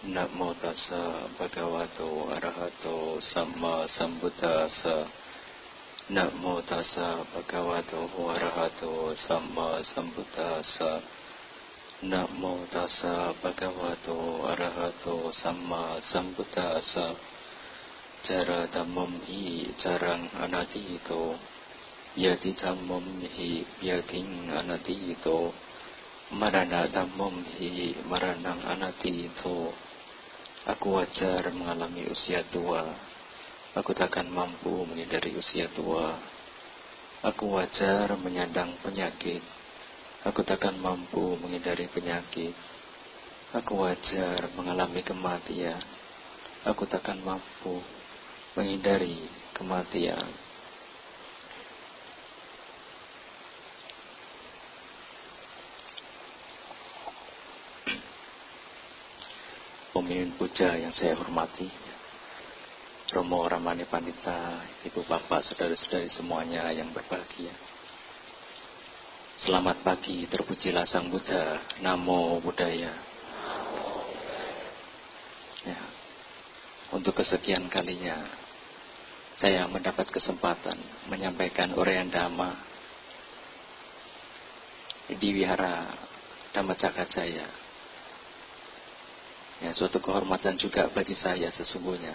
Namo tassa bhagavato arahato samma sambuddhassa. Namo tassa bhagavato arahato samma sambuddhassa. Namo tassa bhagavato arahato samma sambuddhassa. Cara dhammam hi carang anatito. Yati dhammam hi yating anatito. Marana dhammam hi maranang anatito. Aku wajar mengalami usia tua. Aku takkan mampu menghindari usia tua. Aku wajar menyandang penyakit. Aku takkan mampu menghindari penyakit. Aku wajar mengalami kematian. Aku takkan mampu menghindari kematian. Pemimpin puja yang saya hormati, Romo Ramani Pandita, Ibu Bapak, Saudara-saudari semuanya yang berbahagia. Selamat pagi, terpujilah Sang Buddha, Namo Buddhaya. Ya, untuk kesekian kalinya, saya mendapat kesempatan menyampaikan uraian Dhamma di Wihara Dhamma Cakajaya. Ya, suatu kehormatan juga bagi saya sesungguhnya.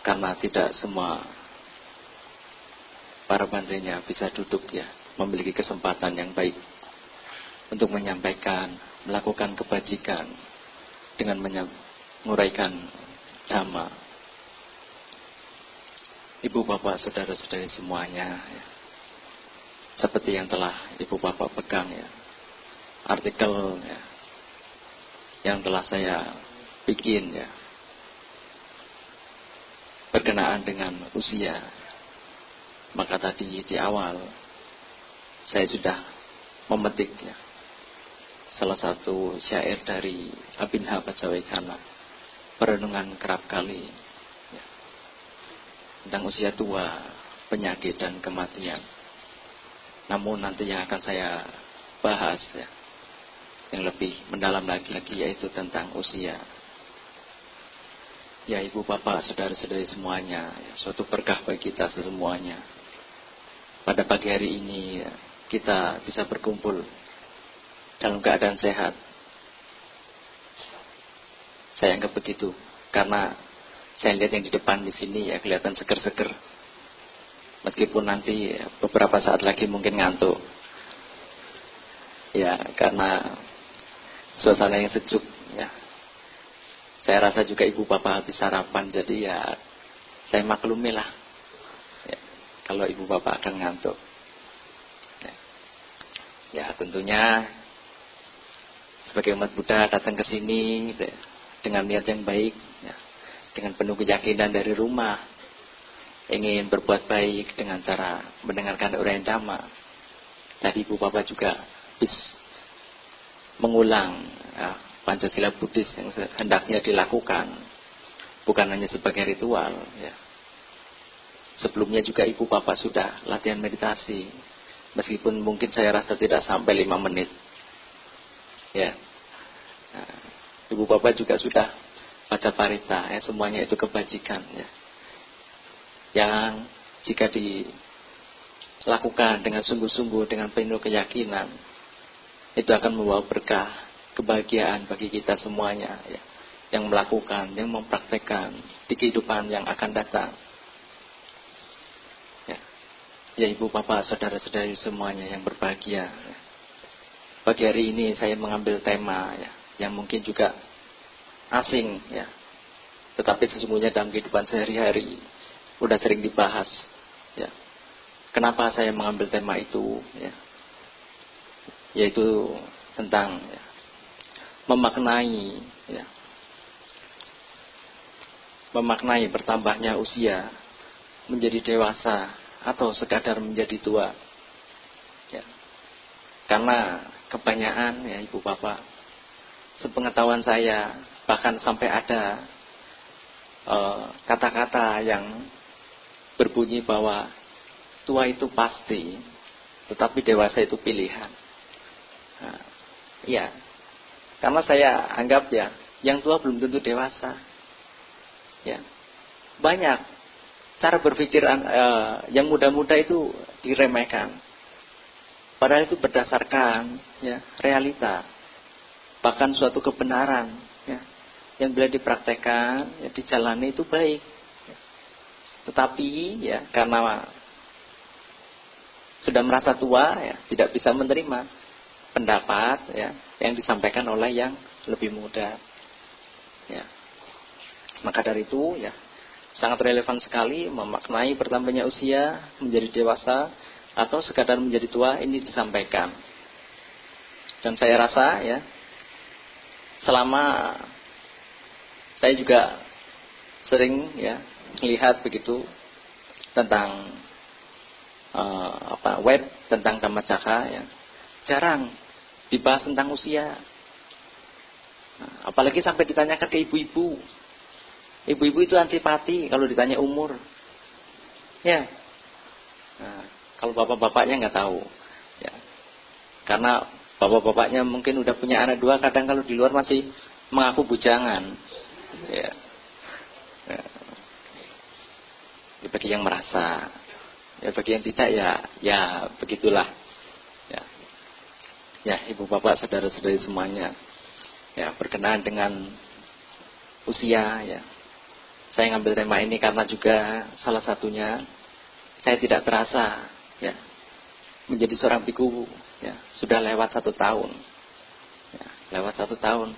Karena tidak semua para bandenya bisa duduk ya, memiliki kesempatan yang baik untuk menyampaikan, melakukan kebajikan dengan menguraikan Dhamma. Ibu bapak, saudara-saudari semuanya, ya, seperti yang telah ibu bapak pegang ya, artikel ya, yang telah saya bikin ya, berkenaan dengan usia. Maka tadi di awal saya sudah memetik ya, salah satu syair dari Abhinava Pacawekana, perenungan kerap kali ya, tentang usia tua, penyakit dan kematian. Namun nanti yang akan saya bahas ya, yang lebih mendalam lagi yaitu tentang usia. Ya, ibu bapak, saudara-saudari semuanya, ya, suatu berkah bagi kita semuanya. Pada pagi hari ini ya, kita bisa berkumpul dalam keadaan sehat. Saya anggap begitu, karena saya lihat yang di depan di sini ya kelihatan seger-seger. Meskipun nanti ya, beberapa saat lagi mungkin ngantuk. Ya, karena suasana yang sejuk ya. Saya rasa juga ibu bapak habis sarapan, jadi ya saya maklumi lah ya, kalau ibu bapak akan ngantuk ya. Ya, tentunya sebagai umat Buddha datang ke sini gitu ya, dengan niat yang baik ya, dengan penuh keyakinan dari rumah, ingin berbuat baik dengan cara mendengarkan uraian Dhamma. Tadi ibu bapak juga habis mengulang ya, Pancasila Buddhis yang hendaknya dilakukan, bukan hanya sebagai ritual ya. Sebelumnya juga ibu bapak sudah latihan meditasi, meskipun mungkin saya rasa tidak sampai 5 menit ya. Nah, ibu bapak juga sudah baca parita ya, semuanya itu kebajikan ya, yang jika dilakukan dengan sungguh-sungguh, dengan penuh keyakinan, itu akan membawa berkah, kebahagiaan bagi kita semuanya ya, yang melakukan, yang mempraktekkan di kehidupan yang akan datang ya. Ya, ibu bapak, saudara-saudari semuanya yang berbahagia ya. Pagi hari ini saya mengambil tema ya, yang mungkin juga asing ya, tetapi sesungguhnya dalam kehidupan sehari-hari udah sering dibahas ya. Kenapa saya mengambil tema itu ya, yaitu tentang ya, memaknai bertambahnya usia menjadi dewasa atau sekadar menjadi tua ya. Karena kebanyakan ya ibu bapak, sepengetahuan saya bahkan sampai ada kata-kata yang berbunyi bahwa tua itu pasti, tetapi dewasa itu pilihan. Nah, iya, karena saya anggap ya, Yang tua belum tentu dewasa. Ya. Banyak cara berpikir yang muda-muda itu diremehkan. Padahal itu berdasarkan ya, realita. Bahkan suatu kebenaran ya, yang bila dipraktekkan, ya, dijalani itu baik. Ya. Tetapi ya karena sudah merasa tua ya, tidak bisa menerima pendapat ya yang disampaikan oleh yang lebih muda. Ya. Maka dari itu ya sangat relevan sekali memaknai bertambahnya usia menjadi dewasa atau sekadar menjadi tua ini disampaikan. Dan saya rasa ya selama saya juga sering ya melihat begitu tentang web tentang Dhammacakka ya, jarang dibahas tentang usia. Nah, apalagi sampai ditanyakan ke ibu-ibu. Ibu-ibu itu antipati kalau ditanya umur. Ya. Nah, kalau bapak-bapaknya nggak tahu. Ya. Karena bapak-bapaknya mungkin udah punya anak 2, kadang kalau di luar masih mengaku bujangan. Ya. Ya. Bagi yang merasa, ya bagi yang tidak ya begitulah. Ya. Ya, ibu bapak, saudara-saudari semuanya. Ya, berkenaan dengan usia ya. Saya ngambil tema ini karena juga salah satunya saya tidak terasa ya menjadi seorang biku ya sudah lewat 1 tahun ya, lewat 1 tahun.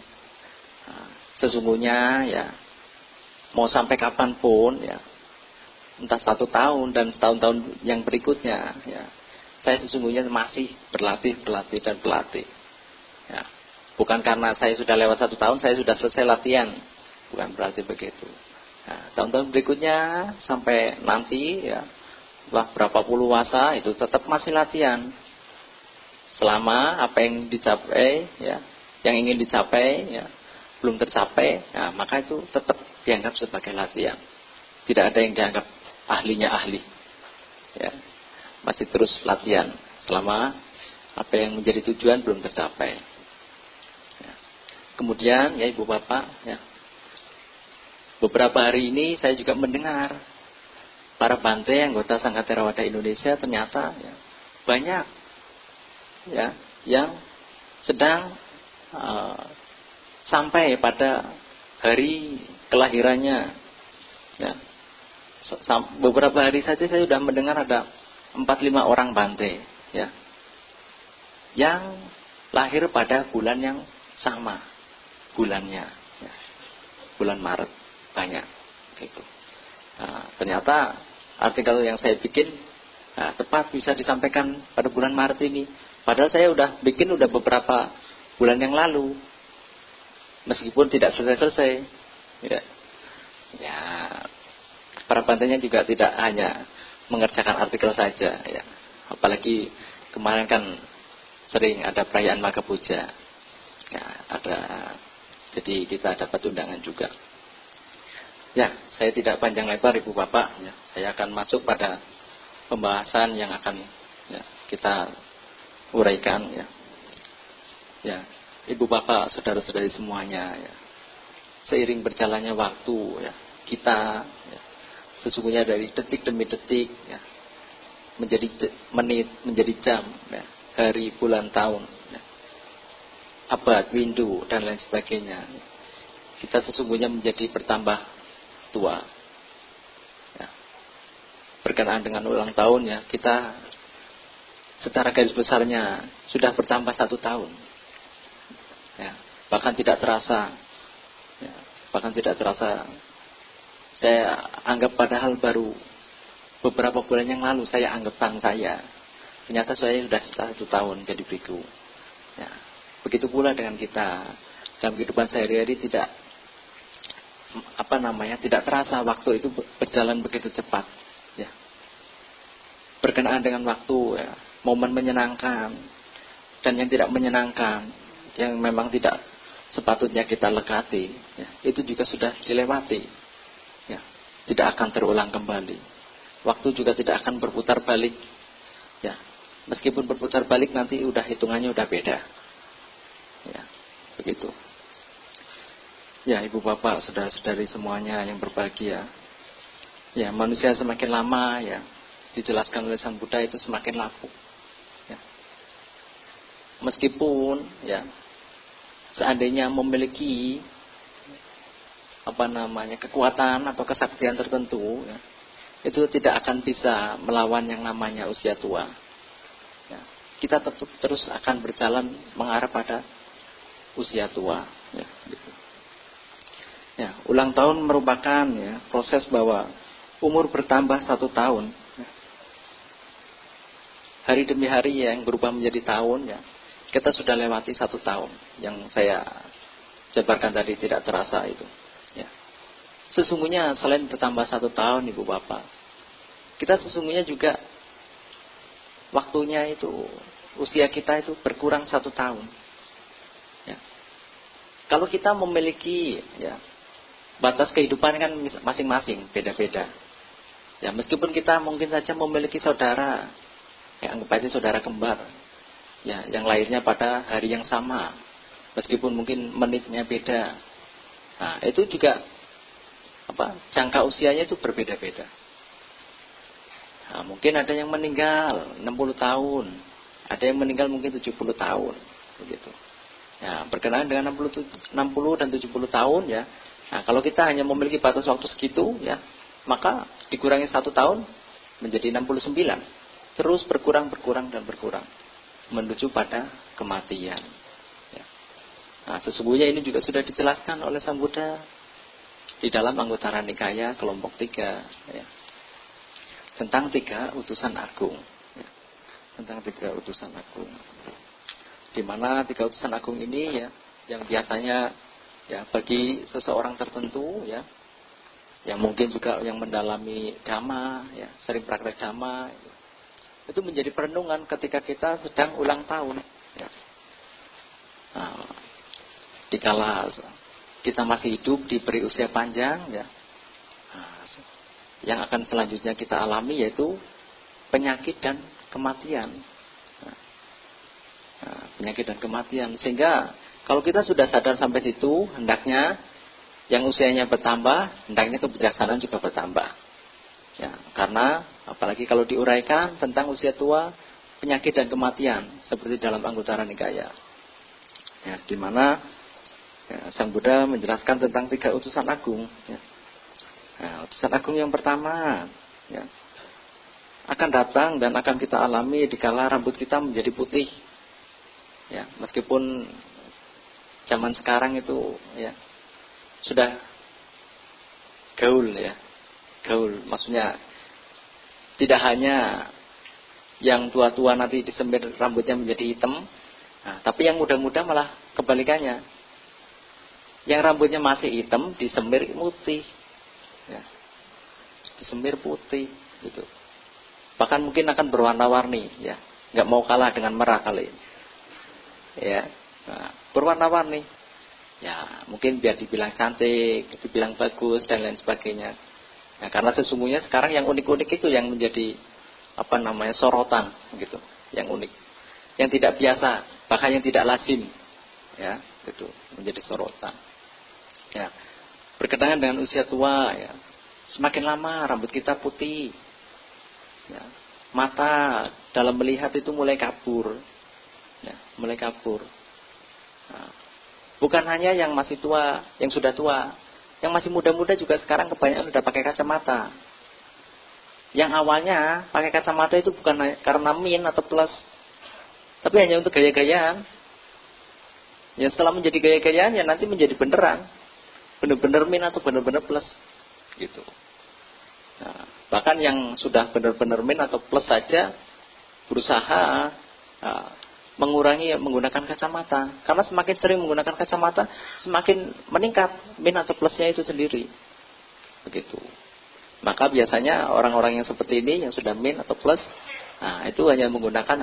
Nah, sesungguhnya ya mau sampai kapanpun ya entah 1 tahun dan tahun-tahun yang berikutnya ya saya sesungguhnya masih berlatih ya. Bukan karena saya sudah lewat 1 tahun saya sudah selesai latihan, bukan berarti begitu. Nah, tahun-tahun berikutnya sampai nanti ya berapa puluh wasa itu tetap masih latihan. Selama apa yang dicapai ya, yang ingin dicapai ya belum tercapai, nah, maka itu tetap dianggap sebagai latihan. Tidak ada yang dianggap ahlinya ahli. Ya. Masih terus latihan selama apa yang menjadi tujuan belum tercapai. Ya. Kemudian ya ibu bapak ya, beberapa hari ini saya juga mendengar para Bante anggota Sangha Theravada Indonesia ternyata ya, banyak ya yang sedang sampai pada hari kelahirannya. Ya. Beberapa hari saja saya sudah mendengar ada 4-5 orang Bante ya, yang lahir pada bulan yang sama bulannya ya, bulan Maret. Banyak gitu. Nah, ternyata artikel yang saya bikin tepat bisa disampaikan pada bulan Maret ini. Padahal saya udah bikin beberapa bulan yang lalu, meskipun tidak selesai-selesai. Ya, ya para bantenya juga tidak hanya mengerjakan artikel saja. Ya, apalagi kemarin kan sering ada perayaan Magha Puja. Ya, jadi kita dapat undangan juga. Ya, saya tidak panjang lebar ibu bapak. Ya, saya akan masuk pada pembahasan yang akan ya, kita uraikan. Ya, ya, ibu bapak, saudara-saudari semuanya. Ya, seiring berjalannya waktu, ya, kita ya, sesungguhnya dari detik demi detik, ya, menjadi menit, menjadi jam, ya, hari, bulan, tahun, ya, abad, windu dan lain sebagainya. Kita sesungguhnya menjadi bertambah tua. Ya. Berkenaan dengan ulang tahun ya, kita secara garis besarnya sudah bertambah 1 tahun. Ya. Bahkan tidak terasa. Ya. Bahkan tidak terasa. Saya anggap padahal baru beberapa bulan yang lalu saya anggap tahun saya. Ternyata saya sudah 1 tahun jadi biku. Ya. Begitu pula dengan kita dalam kehidupan sehari-hari tidak terasa waktu itu berjalan begitu cepat ya. Berkenaan dengan waktu ya, momen menyenangkan dan yang tidak menyenangkan yang memang tidak sepatutnya kita lekati ya, itu juga sudah dilewati ya, tidak akan terulang kembali. Waktu juga tidak akan berputar balik ya, meskipun berputar balik nanti hitungannya udah beda ya, begitu. Ya, ibu bapak, saudara-saudari semuanya yang berbahagia. Ya, manusia semakin lama ya dijelaskan oleh Sang Buddha itu semakin laku. Ya. Meskipun ya seandainya memiliki kekuatan atau kesaktian tertentu, ya, itu tidak akan bisa melawan yang namanya usia tua. Ya. Kita tetap terus akan berjalan mengarah pada usia tua. Ya, gitu. Ya, ulang tahun merupakan ya, proses bahwa umur bertambah 1 tahun. Ya. Hari demi hari yang berubah menjadi tahun, ya, kita sudah lewati 1 tahun. Yang saya jabarkan tadi tidak terasa itu. Ya. Sesungguhnya selain bertambah 1 tahun, ibu bapak, kita sesungguhnya juga waktunya itu, usia kita itu berkurang 1 tahun. Ya. Kalau kita memiliki ya batas kehidupan kan masing-masing, beda-beda. Ya, meskipun kita mungkin saja memiliki saudara, ya anggap aja saudara kembar, ya, yang lahirnya pada hari yang sama, meskipun mungkin menitnya beda. Nah, itu juga jangka usianya itu berbeda-beda. Nah, mungkin ada yang meninggal 60 tahun, ada yang meninggal mungkin 70 tahun, begitu. Ya, berkenaan dengan 60 dan 70 tahun ya. Nah, kalau kita hanya memiliki batas waktu segitu, ya, maka dikurangi 1 tahun menjadi 69. Terus berkurang menuju pada kematian. Ya. Nah, sesungguhnya ini juga sudah dijelaskan oleh Sang Buddha di dalam Anguttara Nikaya kelompok 3, ya, tentang 3 utusan agung. Ya. Tentang 3 utusan agung. Di mana 3 utusan agung ini ya, yang biasanya ya bagi seseorang tertentu ya, yang mungkin juga yang mendalami dhamma ya, sering praktek dhamma, itu menjadi perenungan ketika kita sedang ulang tahun ya. Nah, dikala kita masih hidup diberi usia panjang ya, nah, yang akan selanjutnya kita alami yaitu penyakit dan kematian. Nah, penyakit dan kematian, sehingga kalau kita sudah sadar sampai situ, hendaknya yang usianya bertambah, hendaknya kebijaksanaan juga bertambah. Ya, karena apalagi kalau diuraikan tentang usia tua, penyakit dan kematian, seperti dalam Anguttara Nikaya. Ya, di mana ya, Sang Buddha menjelaskan tentang 3 utusan agung. Ya. Nah, utusan agung yang pertama, ya, akan datang dan akan kita alami dikala rambut kita menjadi putih. Ya, meskipun zaman sekarang itu ya sudah gaul ya. Gaul maksudnya tidak hanya yang tua-tua nanti disemir rambutnya menjadi hitam, nah, tapi yang muda-muda malah kebalikannya. Yang rambutnya masih hitam disemir putih. Ya. Disemir putih gitu. Bahkan mungkin akan berwarna-warni ya. Enggak mau kalah dengan merah kali. Ya. Nah, berwarna-warni. Ya, mungkin biar dibilang cantik, dibilang bagus dan lain sebagainya. Nah, karena sesungguhnya sekarang yang unik-unik itu yang menjadi sorotan gitu, yang unik, yang tidak biasa, bahkan yang tidak lazim, ya, gitu, menjadi sorotan. Ya, berkenaan dengan usia tua, ya, semakin lama rambut kita putih, ya, mata dalam melihat itu mulai kabur, ya, mulai kabur. Nah, bukan hanya yang masih tua, yang sudah tua. Yang masih muda-muda juga sekarang kebanyakan sudah pakai kacamata. Yang awalnya pakai kacamata itu bukan karena min atau plus, tapi hanya untuk gaya-gayaan. Ya setelah menjadi gaya-gayaan ya nanti menjadi beneran. Bener-bener min atau bener-bener plus. Gitu. Nah, bahkan yang sudah bener-bener min atau plus saja berusaha mengurangi menggunakan kacamata. Karena semakin sering menggunakan kacamata, semakin meningkat min atau plusnya itu sendiri. Begitu. Maka biasanya orang-orang yang seperti ini, yang sudah min atau plus, nah itu hanya menggunakan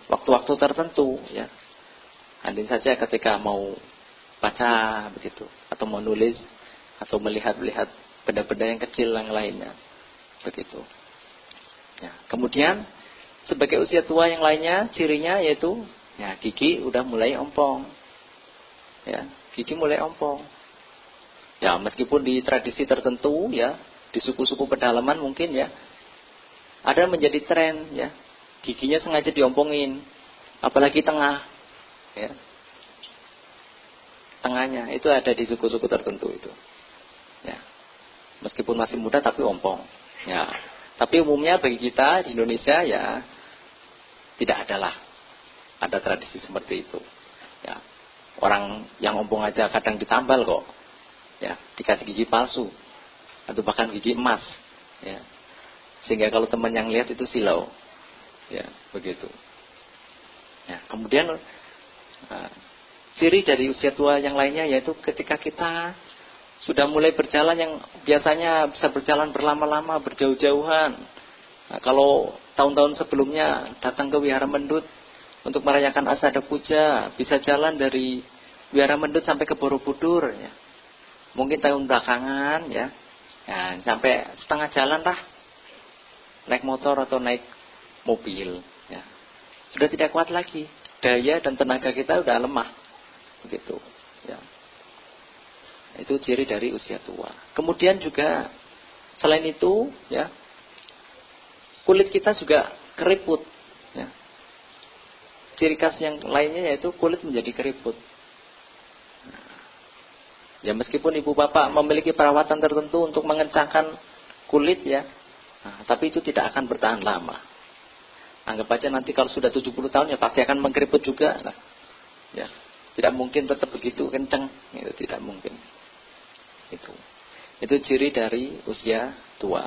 waktu-waktu tertentu. Ya. Andai saja ketika mau baca, begitu, atau mau nulis, atau melihat-lihat benda-benda yang kecil yang lainnya. Begitu. Ya. Kemudian, sebagai usia tua yang lainnya, cirinya yaitu ya, gigi udah mulai ompong. Ya, gigi mulai ompong. Ya, meskipun di tradisi tertentu ya, di suku-suku pedalaman mungkin ya, ada menjadi tren ya, giginya sengaja diompongin, apalagi tengah, ya, tengahnya itu ada di suku-suku tertentu itu, ya, meskipun masih muda tapi ompong, ya. Tapi umumnya bagi kita di Indonesia ya tidak adalah ada tradisi seperti itu, ya. Orang yang ompong aja kadang ditambal kok, ya, dikasih gigi palsu atau bahkan gigi emas, ya. Sehingga kalau teman yang lihat itu silau, ya, begitu. Ya, kemudian ciri dari usia tua yang lainnya yaitu ketika kita sudah mulai berjalan yang biasanya bisa berjalan berlama-lama, berjauh-jauhan. Nah, kalau tahun-tahun sebelumnya datang ke Wihara Mendut untuk merayakan Asada Puja, bisa jalan dari Wihara Mendut sampai ke Borobudur, ya. Mungkin tahun belakangan, ya, sampai setengah jalan lah, naik motor atau naik mobil, ya. Sudah tidak kuat lagi, daya dan tenaga kita sudah lemah, begitu, ya. Itu ciri dari usia tua. Kemudian juga selain itu, ya, kulit kita juga keriput, ya. Ciri khas yang lainnya yaitu kulit menjadi keriput. Ya, meskipun ibu bapak memiliki perawatan tertentu untuk mengencangkan kulit, ya, tapi itu tidak akan bertahan lama. Anggap aja nanti kalau sudah 70 tahun ya pasti akan mengkeriput juga. Nah, ya, tidak mungkin tetap begitu kencang, itu tidak mungkin. Itu ciri dari usia tua.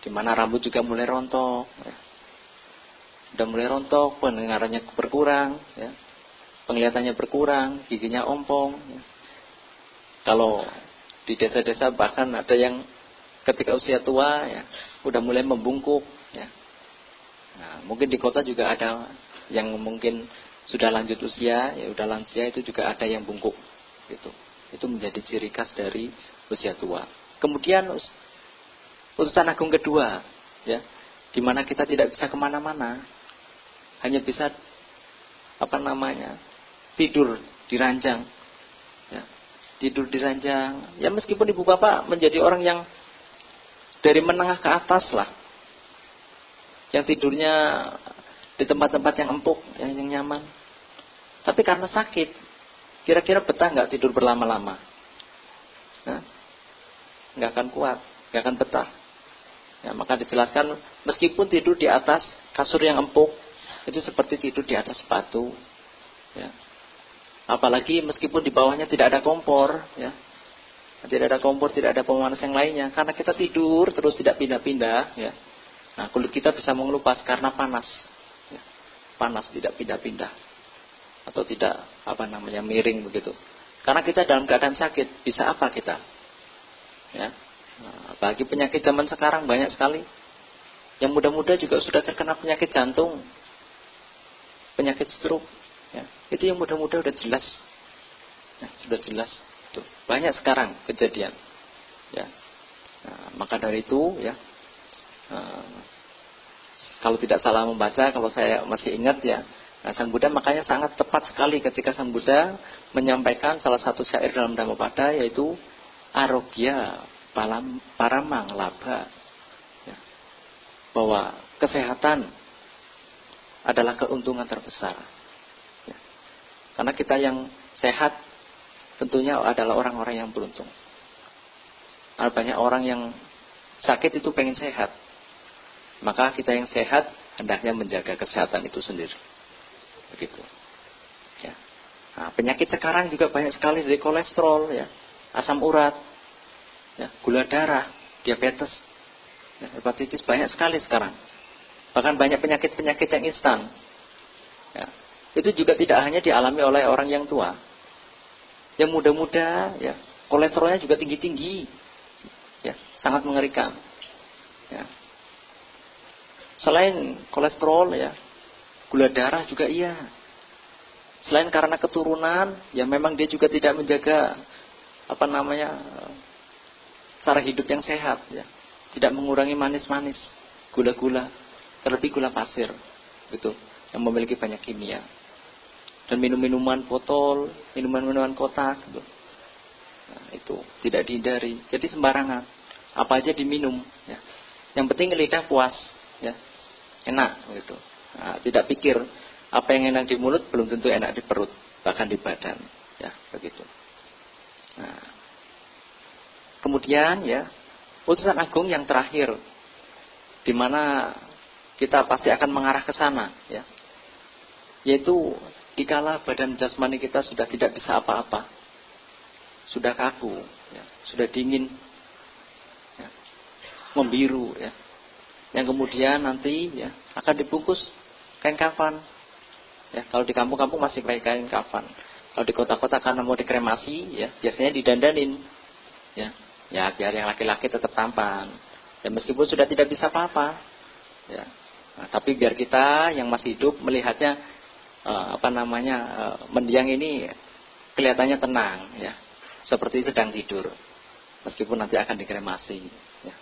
Di mana rambut juga mulai rontok, ya. Udah mulai rontok, pendengarannya berkurang, ya. Penglihatannya berkurang, giginya ompong, ya. Kalau di desa-desa bahkan ada yang ketika usia tua, ya, udah mulai membungkuk, ya. Nah, mungkin di kota juga ada yang mungkin sudah lanjut usia, ya udah lansia, itu juga ada yang bungkuk, gitu. Itu menjadi ciri khas dari usia tua. Kemudian utusan agung kedua, ya, di mana kita tidak bisa kemana-mana, hanya bisa tidur di ranjang, ya, tidur di ranjang. Ya, meskipun ibu bapak menjadi orang yang dari menengah ke atas lah, yang tidurnya di tempat-tempat yang empuk, yang nyaman. Tapi karena sakit, kira-kira betah nggak tidur berlama-lama? Nah, nggak akan kuat, nggak akan betah. Ya, maka dijelaskan meskipun tidur di atas kasur yang empuk, itu seperti tidur di atas batu. Ya. Apalagi meskipun di bawahnya tidak ada kompor, ya, tidak ada kompor, tidak ada pemanas yang lainnya, karena kita tidur terus tidak pindah-pindah, ya. Nah, kulit kita bisa mengelupas karena panas, ya. Panas tidak pindah-pindah atau tidak miring begitu. Karena kita dalam keadaan sakit, bisa apa kita? Ya. Nah, bagi penyakit zaman sekarang banyak sekali. Yang muda-muda juga sudah terkena penyakit jantung, penyakit stroke. Ya. Itu yang muda-muda sudah jelas. Ya, sudah jelas. Tuh, banyak sekarang kejadian. Ya. Nah, maka dari itu, ya, kalau tidak salah membaca, kalau saya masih ingat, ya, Sang Buddha makanya sangat tepat sekali ketika Sang Buddha menyampaikan salah satu syair dalam Dhammapada, yaitu Arogya Paramang Labha, ya, bahwa kesehatan adalah keuntungan terbesar, ya. Karena kita yang sehat tentunya adalah orang-orang yang beruntung. Ada banyak orang yang sakit itu pengen sehat, maka kita yang sehat hendaknya menjaga kesehatan itu sendiri, begitu, ya. Nah, penyakit sekarang juga banyak sekali, dari kolesterol, ya, asam urat, ya, gula darah, diabetes, ya, hepatitis, banyak sekali sekarang. Bahkan banyak penyakit-penyakit yang instan, ya. Itu juga tidak hanya dialami oleh orang yang tua, yang muda-muda, ya, kolesterolnya juga tinggi-tinggi, ya, sangat mengerikan, ya. Selain kolesterol, ya, gula darah juga iya. Selain karena keturunan, ya memang dia juga tidak menjaga cara hidup yang sehat, ya. Tidak mengurangi manis-manis, gula-gula, terlebih gula pasir, gitu, yang memiliki banyak kimia. Dan minum-minuman botol, minuman-minuman kotak, gitu. Nah, itu tidak dihindari. Jadi sembarangan, apa aja diminum. Ya. Yang penting lidah puas, ya, enak gitu. Nah, tidak pikir apa yang enak di mulut belum tentu enak di perut, bahkan di badan, ya begitu. Nah, kemudian ya putusan agung yang terakhir, di mana kita pasti akan mengarah ke sana, ya, yaitu dikala badan jasmani kita sudah tidak bisa apa-apa, sudah kaku, ya, sudah dingin, ya, membiru, ya, yang kemudian nanti ya akan dibungkus kain kafan. Ya, kalau di kampung-kampung masih pakai kain kafan. Kalau di kota-kota karena mau dikremasi, ya biasanya didandanin, ya, ya biar yang laki-laki tetap tampan. Ya meskipun sudah tidak bisa apa-apa, ya. Nah, tapi biar kita yang masih hidup melihatnya mendiang ini kelihatannya tenang, ya, seperti sedang tidur, meskipun nanti akan dikremasi. Ya.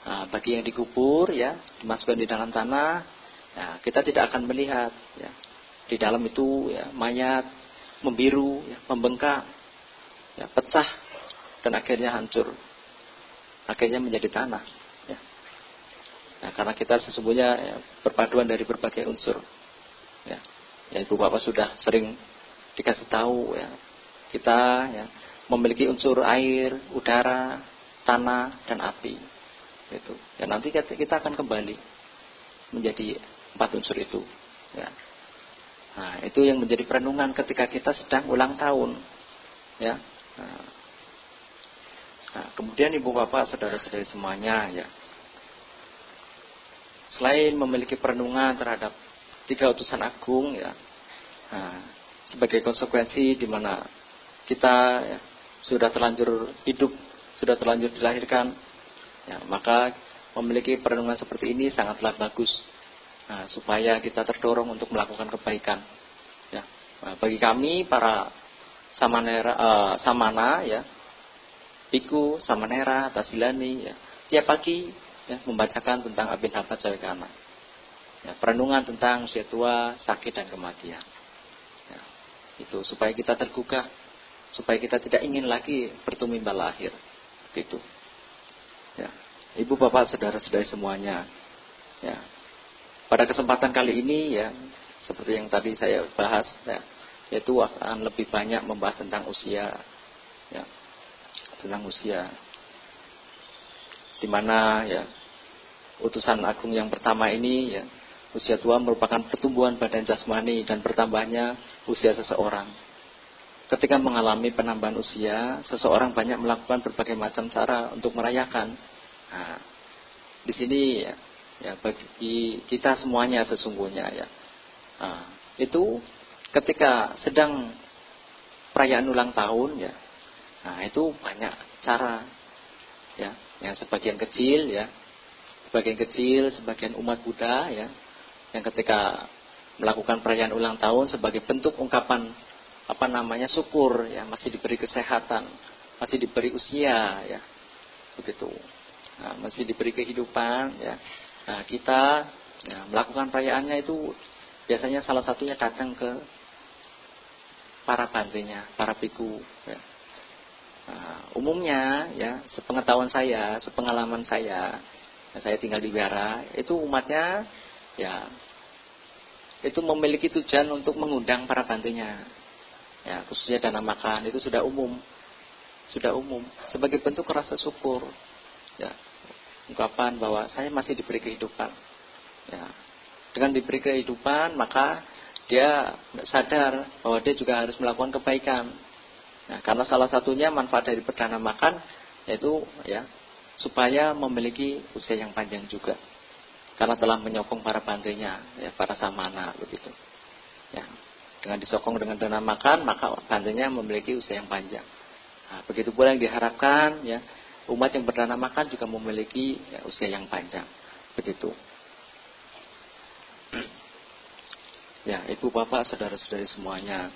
Nah, bagi yang dikubur, ya, dimasukkan di dalam tanah, ya, kita tidak akan melihat, ya. Di dalam itu ya mayat membiru, ya, membengkak, ya, pecah dan akhirnya hancur. Akhirnya menjadi tanah, ya. Nah, karena kita sesungguhnya ya, perpaduan dari berbagai unsur. Ya. Ya, Ibu Bapak sudah sering dikasih tahu, ya. Kita ya memiliki unsur air, udara, tanah dan api. Itu. Ya, nanti kita akan kembali menjadi 4 unsur itu, ya. Nah, itu yang menjadi perenungan ketika kita sedang ulang tahun, ya. Nah, kemudian Ibu Bapak, saudara-saudari semuanya, ya, selain memiliki perenungan terhadap 3 utusan agung, ya, nah, sebagai konsekuensi di mana kita ya, sudah terlanjur hidup, sudah terlanjur dilahirkan, ya, maka memiliki perenungan seperti ini sangatlah bagus. Nah, supaya kita terdorong untuk melakukan kebaikan. Ya. Nah, bagi kami para samana, ya, biku, samanera, tasilani, ya, tiap pagi ya, membacakan tentang Abhinava Cawekana. Ya, perenungan tentang usia tua, sakit dan kematian. Ya, itu supaya kita tergugah, supaya kita tidak ingin lagi bertumimba lahir. Gitu. Ya. Ibu Bapak, saudara-saudari semuanya, ya. Pada kesempatan kali ini, ya, seperti yang tadi saya bahas, ya, yaitu akan lebih banyak membahas tentang usia, ya, tentang usia, di mana ya utusan agung yang pertama ini, ya, usia tua merupakan pertumbuhan badan jasmani dan bertambahnya usia seseorang. Ketika mengalami penambahan usia, seseorang banyak melakukan berbagai macam cara untuk merayakan. Nah, di sini ya. Ya, bagi kita semuanya sesungguhnya, ya, nah, itu ketika sedang perayaan ulang tahun, ya, nah itu banyak cara, ya, yang sebagian kecil, ya, sebagian umat Buddha, ya, yang ketika melakukan perayaan ulang tahun sebagai bentuk ungkapan syukur, ya, masih diberi kesehatan, masih diberi usia, ya, begitu, nah, masih diberi kehidupan, ya. Nah, kita ya, melakukan perayaannya itu biasanya salah satunya datang ke para bantenya, para biku. Ya. Nah, umumnya, ya, sepengetahuan saya, sepengalaman saya, ya, saya tinggal di Wihara, itu umatnya, ya, itu memiliki tujuan untuk mengundang para bantenya, ya, khususnya dana makan itu sudah umum, sebagai bentuk rasa syukur, ya. Ungkapan bahwa saya masih diberi kehidupan. Ya. Dengan diberi kehidupan, maka dia sadar bahwa dia juga harus melakukan kebaikan. Nah, karena salah satunya manfaat dari perdana makan yaitu ya supaya memiliki usia yang panjang juga. Karena telah menyokong para bantenya, ya, para samana begitu. Ya. Dengan disokong dengan dana makan, maka bantenya memiliki usia yang panjang. Nah, begitu pula yang diharapkan, ya. Umat yang berdana makan juga memiliki ya, usia yang panjang. Begitu. Ya, Ibu Bapak, saudara-saudari semuanya.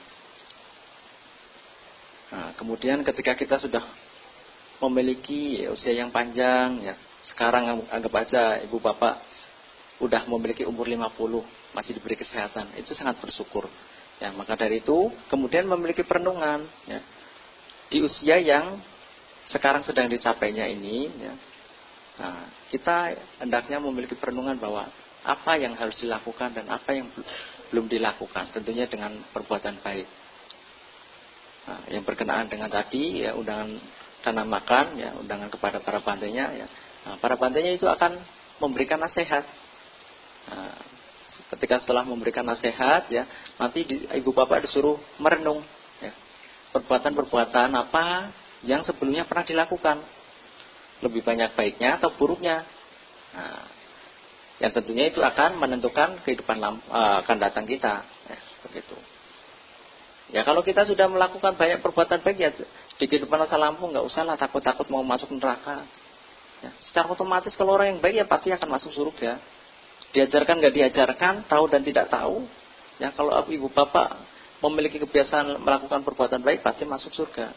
Nah, kemudian ketika kita sudah memiliki ya, usia yang panjang, ya, sekarang anggap aja Ibu Bapak udah memiliki umur 50, masih diberi kesehatan. Itu sangat bersyukur. Ya, maka dari itu kemudian memiliki perenungan, ya. di usia yang sekarang sedang dicapainya ini, ya, nah, kita hendaknya memiliki perenungan bahwa apa yang harus dilakukan dan apa yang belum dilakukan, tentunya dengan perbuatan baik. Nah, yang berkenaan dengan tadi, ya, undangan dana makan, ya, undangan kepada para bantainya, ya. Nah, para bantainya itu akan memberikan nasihat. Nah, ketika setelah memberikan nasihat, ya, nanti ibu bapak disuruh merenung, ya, perbuatan-perbuatan apa yang sebelumnya pernah dilakukan, lebih banyak baiknya atau buruknya. Nah, yang tentunya itu akan menentukan kehidupan akan datang kita, ya, begitu. Ya, kalau kita sudah melakukan banyak perbuatan baik, ya, di kehidupan masa lampau nggak usahlah takut-takut mau masuk neraka. Ya, secara otomatis kalau orang yang baik ya pasti akan masuk surga. Diajarkan nggak diajarkan, tahu dan tidak tahu. Ya, kalau ibu bapak memiliki kebiasaan melakukan perbuatan baik pasti masuk surga.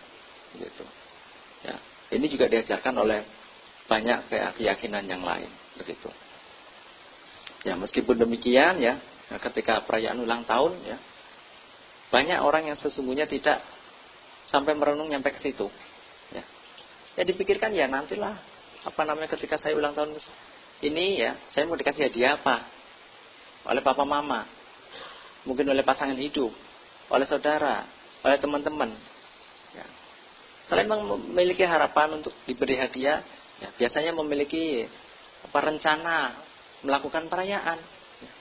Gitu. Ya, ini juga diajarkan oleh banyak keyakinan yang lain. Begitu. Ya, meskipun demikian, ya, ketika perayaan ulang tahun, ya, banyak orang yang sesungguhnya tidak sampai merenung nyampe ke situ. Ya, ya dipikirkan ya nantilah ketika saya ulang tahun ini, ya, saya mau dikasih hadiah apa? Oleh papa mama, mungkin oleh pasangan hidup, oleh saudara, oleh teman-teman. Ya. Selain memiliki harapan untuk diberi hadiah, ya, biasanya memiliki rencana melakukan perayaan. Ya.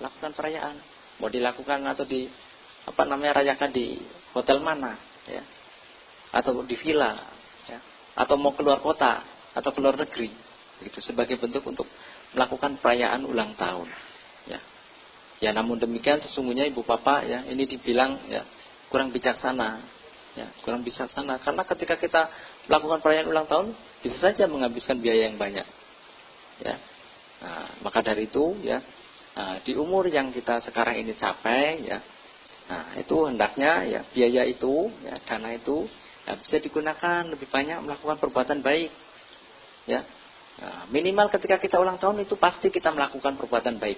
Melakukan perayaan. Mau dilakukan atau rayakan di hotel mana, ya, atau di villa, ya, atau mau keluar kota atau keluar negeri. Begitu, sebagai bentuk untuk melakukan perayaan ulang tahun, ya. Ya, namun demikian sesungguhnya ibu bapak, ya, ini dibilang, ya, kurang bijaksana, ya, kurang bijaksana karena ketika kita melakukan perayaan ulang tahun bisa saja menghabiskan biaya yang banyak, ya. Nah, maka dari itu, ya, di umur yang kita sekarang ini capai, ya, nah, itu hendaknya, ya, biaya itu, ya, dana itu, ya, bisa digunakan lebih banyak melakukan perbuatan baik, ya. Nah, minimal ketika kita ulang tahun itu pasti kita melakukan perbuatan baik,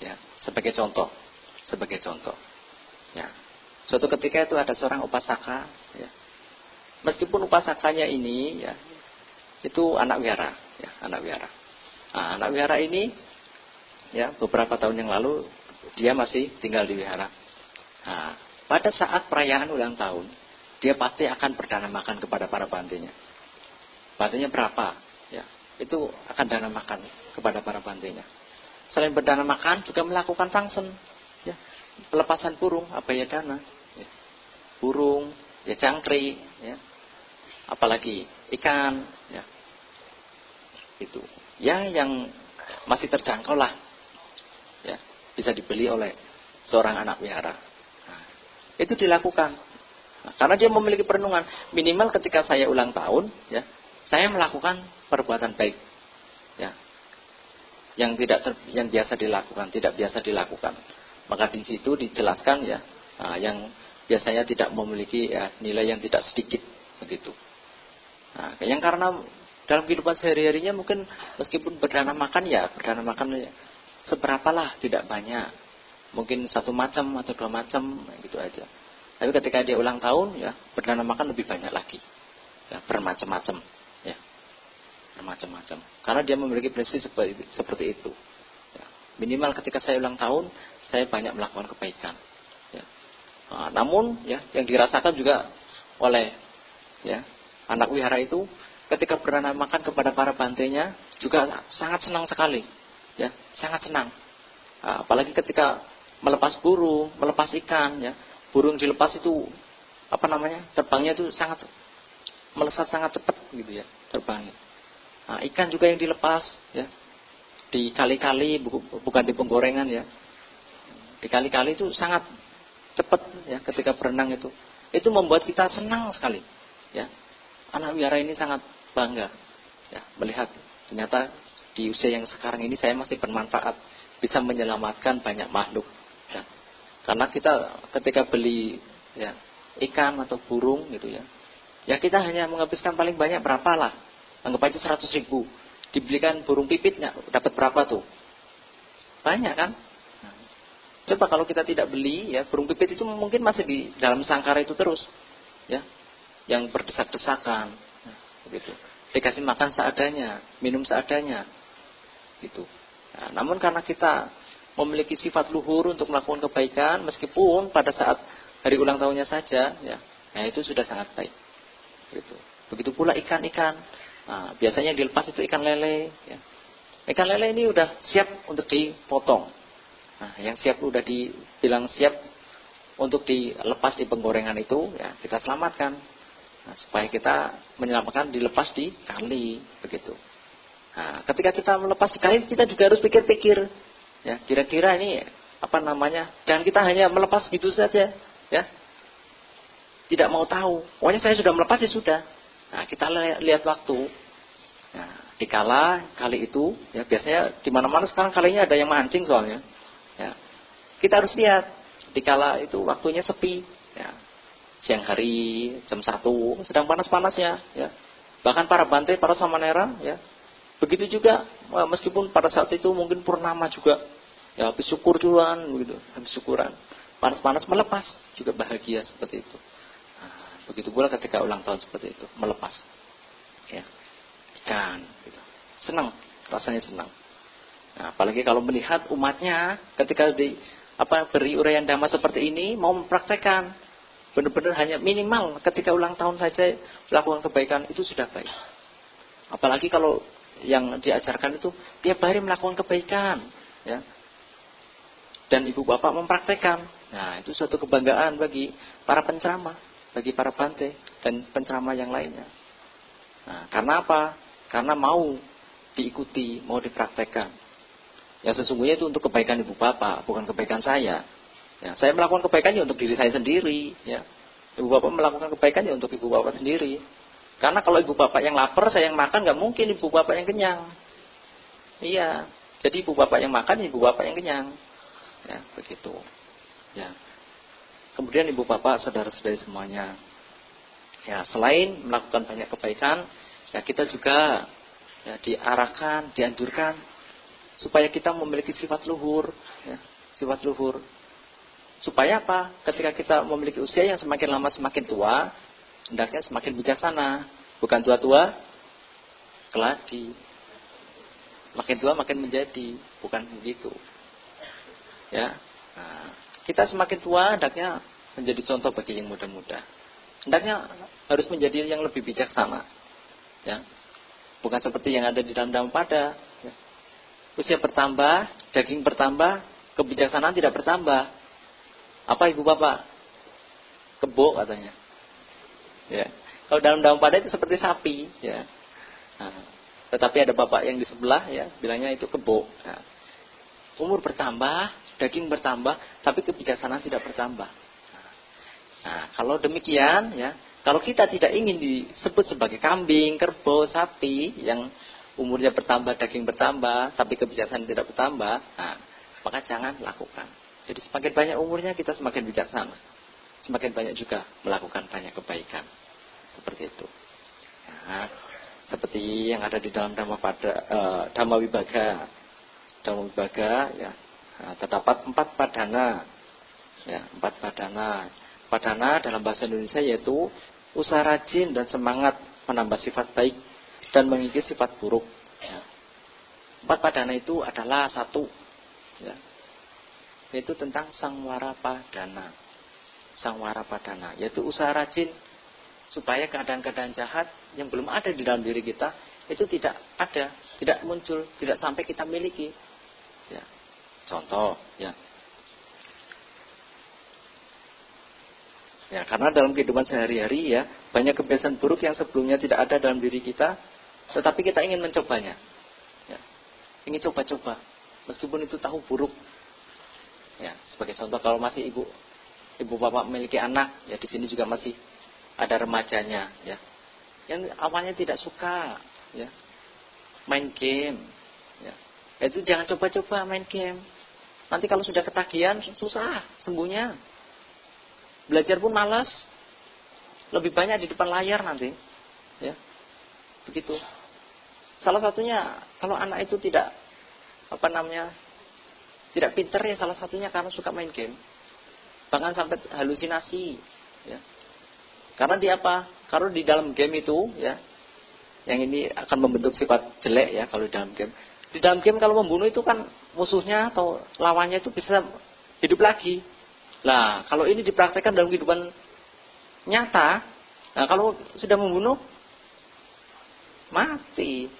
ya, sebagai contoh, ya. Suatu ketika itu ada seorang upasaka, ya. Meskipun upasakanya ini, ya, itu anak wihara, ya, anak wihara. Nah, anak wihara ini, ya, beberapa tahun yang lalu dia masih tinggal di wihara. Nah, pada saat perayaan ulang tahun, dia pasti akan berdana makan kepada para bantainya. Bantainya berapa? Ya, itu akan dana makan kepada para bantainya. Selain berdana makan, juga melakukan fungsen, ya, pelepasan burung, abaya dana, ya. Burung, ya, cangkrik, ya, apalagi ikan, ya, itu, ya, yang masih terjangkau lah, ya, bisa dibeli oleh seorang anak wihara. Nah, itu dilakukan. Nah, karena dia memiliki perenungan, minimal ketika saya ulang tahun, ya, saya melakukan perbuatan baik, ya, yang biasa dilakukan, tidak biasa dilakukan. Maka di situ dijelaskan, ya, yang biasanya tidak memiliki, ya, nilai yang tidak sedikit, begitu. Nah, yang karena dalam kehidupan sehari-harinya mungkin meskipun berdana makan, ya, seberapalah, tidak banyak, mungkin 1 macam atau 2 macam, gitu aja. Tapi ketika dia ulang tahun, ya, berdana makan lebih banyak lagi, ya, bermacam-macam, ya, bermacam-macam. Karena dia memiliki prinsip seperti itu. Ya. Minimal ketika saya ulang tahun, saya banyak melakukan kebaikan. Ya. Nah, namun, ya, yang dirasakan juga oleh, ya, anak wihara itu, ketika berdana makan kepada para bantainya, juga sangat senang sekali, ya, sangat senang. Nah, apalagi ketika melepas burung, melepas ikan, ya, burung dilepas itu terbangnya itu sangat melesat, sangat cepat, gitu, ya, terbangnya. Nah, ikan juga yang dilepas, ya, di kali-kali, bukan di penggorengan, ya, di kali-kali itu sangat cepat, ya, ketika berenang itu membuat kita senang sekali, ya. Anak wihara ini sangat bangga, ya, melihat ternyata di usia yang sekarang ini saya masih bermanfaat, bisa menyelamatkan banyak makhluk, ya. Karena kita ketika beli, ya, ikan atau burung, gitu, ya, ya, kita hanya menghabiskan paling banyak berapa lah, anggap aja 100.000, dibelikan burung pipitnya dapat berapa tuh? Banyak kan? Nah, coba kalau kita tidak beli, ya, burung pipit itu mungkin masih di dalam sangkar itu terus, ya, yang berdesak-desakan. Nah, begitu. Dikasih makan seadanya, minum seadanya. Gitu. Nah, namun karena kita memiliki sifat luhur untuk melakukan kebaikan, meskipun pada saat hari ulang tahunnya saja, ya, nah itu sudah sangat baik. Gitu. Begitu pula ikan-ikan. Nah, biasanya yang dilepas itu ikan lele. Ya. Ikan lele ini udah siap untuk dipotong. Nah, yang siap udah dibilang siap untuk dilepas di penggorengan itu, ya kita selamatkan. Nah, supaya kita menyelamatkan dilepas di kali, begitu. Nah, ketika kita melepas di kali, kita juga harus pikir-pikir, ya kira-kira ini apa namanya? Jangan kita hanya melepas gitu saja, ya. Tidak mau tahu. Pokoknya saya sudah melepas, ya sudah. Nah, kita lihat waktu. Nah, dikala kali itu, ya biasanya di mana-mana sekarang kalinya ada yang mancing soalnya. Ya, kita harus lihat. Dikala itu waktunya sepi, ya. Siang hari jam 1 sedang panas-panasnya, ya. Bahkan para bantai, para samanera, ya. Begitu juga meskipun pada saat itu mungkin purnama juga, ya habis syukur duluan, begitu, habis syukuran, panas-panas melepas juga bahagia seperti itu. Nah, begitu pula ketika ulang tahun seperti itu, melepas, ya, ikan, gitu. Senang, rasanya senang. Nah, apalagi kalau melihat umatnya ketika beri uraian dhamma seperti ini mau mempraktekkan benar-benar hanya minimal ketika ulang tahun saja melakukan kebaikan itu sudah baik. Apalagi kalau yang diajarkan itu tiap hari melakukan kebaikan, ya. Dan ibu bapak mempraktekkan. Nah, itu suatu kebanggaan bagi para penceramah, bagi para bante dan penceramah yang lainnya. Nah, karena apa? Karena mau diikuti, mau dipraktekkan. Ya sesungguhnya itu untuk kebaikan ibu bapak, bukan kebaikan saya. Ya, saya melakukan kebaikan ya untuk diri saya sendiri. Ya. Ibu bapak melakukan kebaikan ya untuk ibu bapak sendiri. Karena kalau ibu bapak yang lapar, saya yang makan, nggak mungkin ibu bapak yang kenyang. Iya. Jadi ibu bapak yang makan, ibu bapak yang kenyang. Ya, begitu. Ya. Kemudian ibu bapak, saudara-saudari semuanya. Ya, selain melakukan banyak kebaikan, ya kita juga ya, diarahkan, dianjurkan supaya kita memiliki sifat luhur, ya, sifat luhur. Supaya apa? Ketika kita memiliki usia yang semakin lama semakin tua, hendaknya semakin bijaksana, bukan tua-tua keladi. Makin tua makin menjadi, bukan begitu. Ya, nah, kita semakin tua hendaknya menjadi contoh bagi yang muda-muda. Hendaknya harus menjadi yang lebih bijaksana, ya, bukan seperti yang ada di dalam Dhammapada. Ya. Usia bertambah, daging bertambah, kebijaksanaan tidak bertambah. Apa ibu bapak? Kebo katanya. Ya. Kalau dalam Dhammapada itu seperti sapi, ya. Nah, tetapi ada bapak yang di sebelah, ya, bilangnya itu kebo. Nah, umur bertambah, daging bertambah, tapi kebijaksanaan tidak bertambah. Nah, kalau demikian, ya, kalau kita tidak ingin disebut sebagai kambing, kerbau, sapi yang umurnya bertambah, daging bertambah, tapi kebijaksanaan tidak bertambah, nah, maka jangan lakukan. Jadi semakin banyak umurnya kita semakin bijaksana, semakin banyak juga melakukan banyak kebaikan, seperti itu. Nah, seperti yang ada di dalam Dhamma Vibhaga, ya, nah, terdapat 4 padana, ya, 4 padana. Padana dalam bahasa Indonesia yaitu usaha rajin dan semangat menambah sifat baik dan mengikis sifat buruk. Ya. 4 padana itu adalah 1, ya, yaitu tentang sangwara padana. Sangwara padana yaitu usaha rajin supaya keadaan-keadaan jahat yang belum ada di dalam diri kita itu tidak ada, tidak muncul, tidak sampai kita miliki. Ya. Contoh, ya. Ya, karena dalam kehidupan sehari-hari, ya, banyak kebiasaan buruk yang sebelumnya tidak ada dalam diri kita, tetapi kita ingin mencobanya. Ya. Ingin coba-coba, meskipun itu tahu buruk. Ya, sebagai contoh kalau masih ibu bapak memiliki anak, ya di sini juga masih ada remajanya, ya. Yang awalnya tidak suka, ya, main game, ya. Itu jangan coba-coba main game. Nanti kalau sudah ketagihan susah sembuhnya. Belajar pun malas. Lebih banyak di depan layar nanti. Ya. Begitu. Salah satunya kalau anak itu tidak tidak pintar, ya salah satunya karena suka main game. Bahkan sampai halusinasi, ya. Karena dia apa? Kalau di dalam game itu ya, yang ini akan membentuk sifat jelek ya kalau di dalam game. Di dalam game kalau membunuh itu kan musuhnya atau lawannya itu bisa hidup lagi. Nah, kalau ini dipraktekkan dalam kehidupan nyata, nah kalau sudah membunuh mati,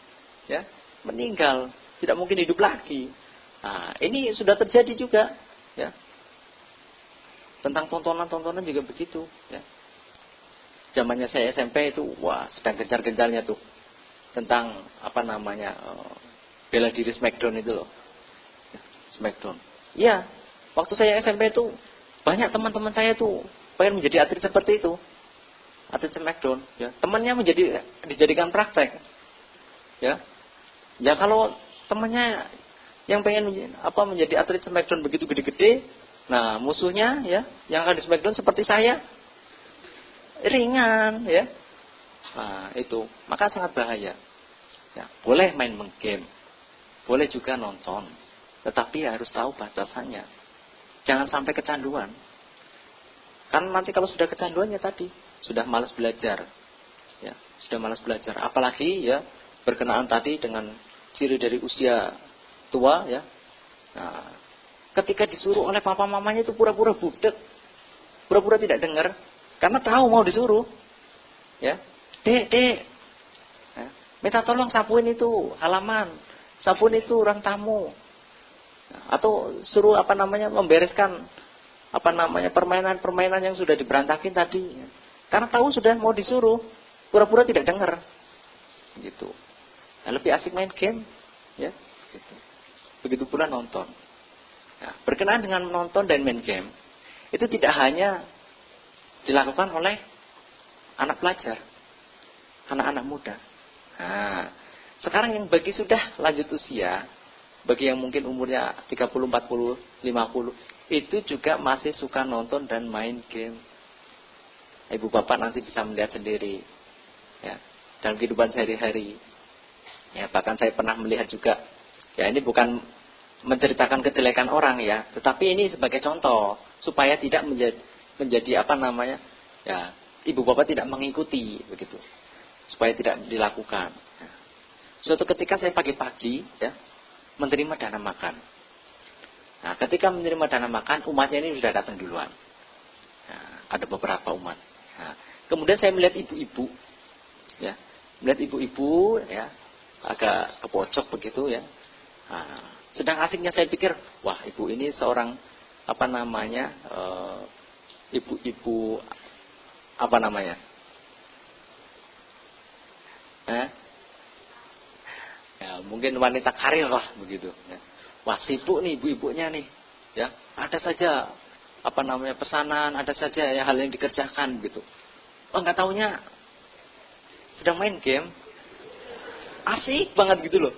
ya, meninggal, tidak mungkin hidup lagi. Nah, ini sudah terjadi juga, ya. Tentang tontonan-tontonan juga begitu, ya. Zamannya saya SMP itu, wah, sedang gencar-gencarnya tuh tentang apa namanya bela diri Smackdown itu loh, ya, Smackdown. Iya, waktu saya SMP itu banyak teman-teman saya tuh pengen menjadi atlet seperti itu. Atlet Smackdown, ya. Temannya dijadikan praktek. Ya. Ya kalau temannya yang pengen menjadi atlet Smackdown begitu gede-gede, nah musuhnya ya yang akan di Smackdown seperti saya ringan, ya. Nah, itu, maka sangat bahaya. Ya, boleh main game. Boleh juga nonton, tetapi harus tahu batasannya. Jangan sampai kecanduan. Kan nanti kalau sudah kecanduan ya tadi sudah malas belajar, ya, sudah malas belajar. Apalagi ya berkenaan tadi dengan ciri dari usia tua, ya. Nah, ketika disuruh oleh papa mamanya itu pura-pura budek, pura-pura tidak dengar, karena tahu mau disuruh, ya, dek, ya, minta tolong sapuin itu halaman, sapuin itu ruang tamu, atau suruh membereskan permainan-permainan yang sudah diberantakin tadi. Karena tahu sudah mau disuruh, pura-pura tidak dengar. Gitu. Nah, lebih asik main game, ya. Gitu. Begitu pula nonton. Nah, berkenaan dengan menonton dan main game, itu tidak hanya dilakukan oleh anak pelajar, anak-anak muda. Nah, sekarang yang bagi sudah lanjut usia, bagi yang mungkin umurnya 30, 40, 50, itu juga masih suka nonton dan main game. Ibu bapak nanti bisa melihat sendiri, ya, dalam kehidupan sehari-hari. Ya, bahkan saya pernah melihat juga. Ya, ini bukan menceritakan kejelekan orang, ya, tetapi ini sebagai contoh supaya tidak menjadi ya, ibu bapak tidak mengikuti begitu, supaya tidak dilakukan. Ya. Suatu ketika saya pagi-pagi, ya, menerima dana makan. Nah, ketika menerima dana makan, umatnya ini sudah datang duluan. Nah, ada beberapa umat. Nah, kemudian saya melihat ibu-ibu, ya, ya, agak ke pojok begitu, ya. Nah, sedang asiknya saya pikir, wah, ibu ini seorang ibu-ibu ya, mungkin wanita karir lah begitu, ya. Wah, sibuk nih ibu-ibunya nih, ya. Ada saja pesanan, ada saja ya hal yang dikerjakan gitu. Oh, nggak taunya sedang main game. Asik banget gitu loh.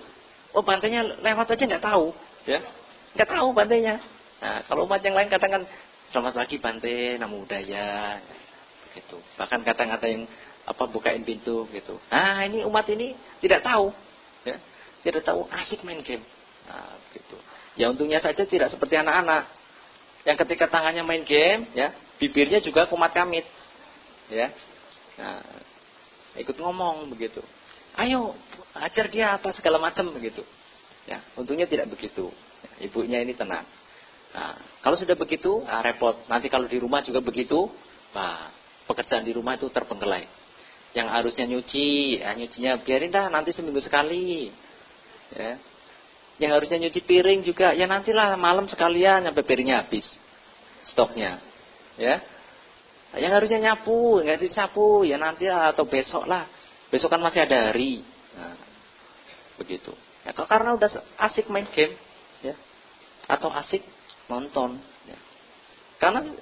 Oh, bantainya lewat aja nggak tahu, ya. Nggak tahu bantainya. Nah, kalau umat yang lain katakan selamat pagi Bante, namo buddhaya, gitu. Bahkan kata-kata yang bukain pintu gitu. Nah, ini umat ini tidak tahu, ya. Tidak tahu asik main game. Nah, gitu. Ya untungnya saja tidak seperti anak-anak yang ketika tangannya main game, ya, bibirnya juga kumat kamit, ya. Nah, ikut ngomong begitu. Ayo, ajar dia apa segala macam begitu. Ya, untungnya tidak begitu. Ya, ibunya ini tenang. Nah, kalau sudah begitu, repot. Nanti kalau di rumah juga begitu, nah, pekerjaan di rumah itu terbengkelai. Yang harusnya nyuci, ya, nyucinya biarin dah nanti seminggu sekali. Ya. Yang harusnya nyuci piring juga, ya nantilah malam sekalian sampai piringnya habis stoknya, ya. Yang harusnya nyapu, nggak disapu, ya nanti atau besok lah. Besok kan masih ada hari. Nah, begitu. Ya, karena udah asik main game, ya, atau asik nonton. Ya. Karena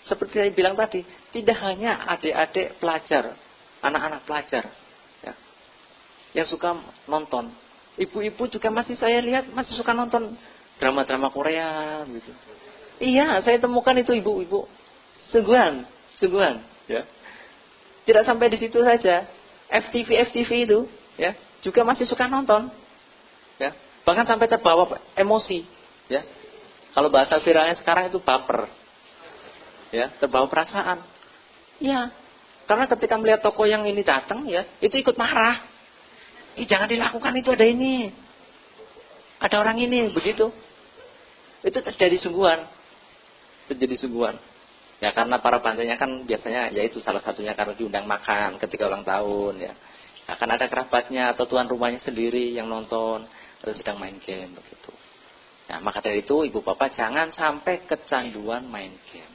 seperti saya bilang tadi, tidak hanya adik-adik pelajar, anak-anak pelajar, ya, yang suka nonton. Ibu-ibu juga saya lihat masih suka nonton drama-drama Korea gitu. Iya, saya temukan itu ibu-ibu. Sungguhan, ya. Tidak sampai di situ saja. FTV itu, ya, juga masih suka nonton. Ya. Bahkan sampai terbawa emosi, ya. Kalau bahasa viralnya sekarang itu baper. Ya, terbawa perasaan. Ya. Karena ketika melihat tokoh yang ini datang ya, itu ikut marah. Jangan dilakukan, itu ada ini. Ada orang ini, begitu. Itu terjadi sungguhan. Terjadi sungguhan. Ya karena para bantainya kan biasanya yaitu salah satunya karena diundang makan ketika ulang tahun ya. Akan ada kerabatnya atau tuan rumahnya sendiri yang nonton atau sedang main game begitu. Nah, maka dari itu ibu bapak jangan sampai kecanduan main game.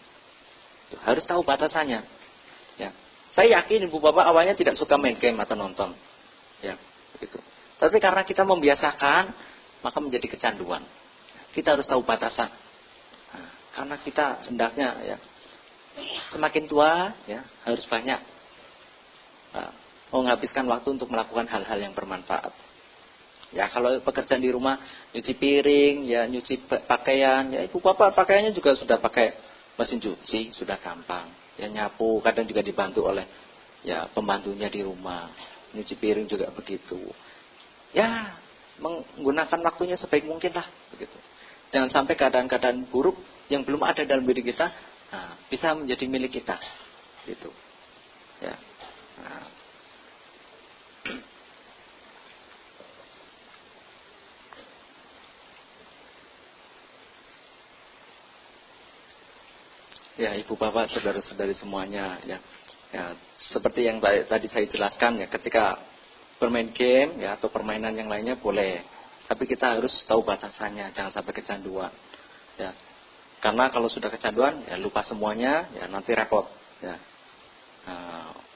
Itu, harus tahu batasannya. Ya. Saya yakin ibu bapak awalnya tidak suka main game atau nonton. Ya, begitu. Tapi karena kita membiasakan, maka menjadi kecanduan. Kita harus tahu batasan. Nah, karena kita hendaknya ya semakin tua ya harus banyak menghabiskan waktu untuk melakukan hal-hal yang bermanfaat. Ya kalau pekerjaan di rumah nyuci piring, ya nyuci pakaian, ya ibu bapak pakaiannya juga sudah pakai mesin cuci, sudah gampang. Ya nyapu kadang juga dibantu oleh ya pembantunya di rumah. Nyuci piring juga begitu. Ya menggunakan waktunya sebaik mungkin lah begitu. Jangan sampai keadaan-keadaan buruk yang belum ada dalam diri kita bisa menjadi milik kita, gitu. Ya. Ya, ibu bapak, saudara-saudari semuanya, ya. Ya, seperti yang tadi saya jelaskan, ya, ketika bermain game, ya, atau permainan yang lainnya boleh, tapi kita harus tahu batasannya, jangan sampai kecanduan, ya. Karena kalau sudah kecanduan, ya lupa semuanya, ya nanti repot. Ya.